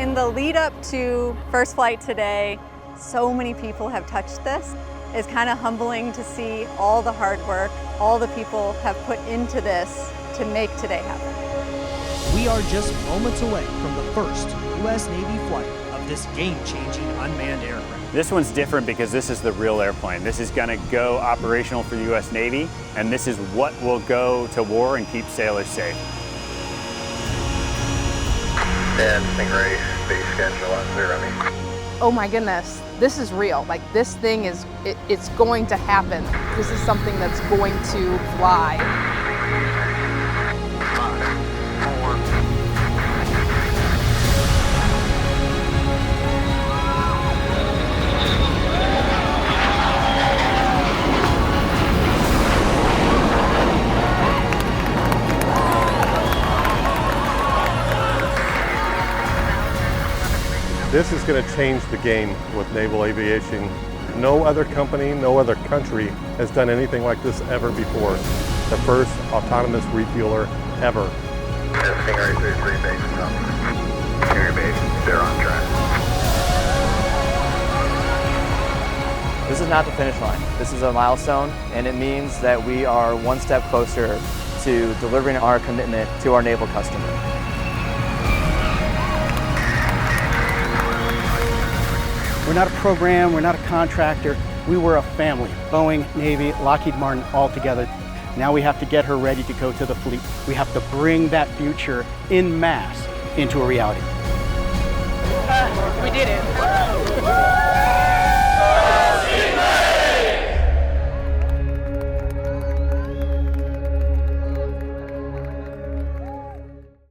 in the lead up to first flight today, so many people have touched this. It's kind of humbling to see all the hard work, all the people have put into this to make today happen. We are just moments away from the first U.S. Navy flight of this game-changing unmanned aircraft. This one's different because this is the real airplane. This is going to go operational for the U.S. Navy, and this is what will go to war and keep sailors safe. And Stingray, base schedule on 0 me. Oh my goodness, this is real. Like, this thing is, it's going to happen. This is something that's going to fly. 5, 4. This is going to change the game with naval aviation. No other company, no other country has done anything like this ever before. The first autonomous refueler ever. Stingray 33 base is up. Stingray base, they're on track. This is not the finish line. This is a milestone, and it means that we are one step closer to delivering our commitment to our naval customer. We're not a program, we're not a contractor, we were a family. Boeing, Navy, Lockheed Martin, all together. Now we have to get her ready to go to the fleet. We have to bring that future en masse into a reality. We did it.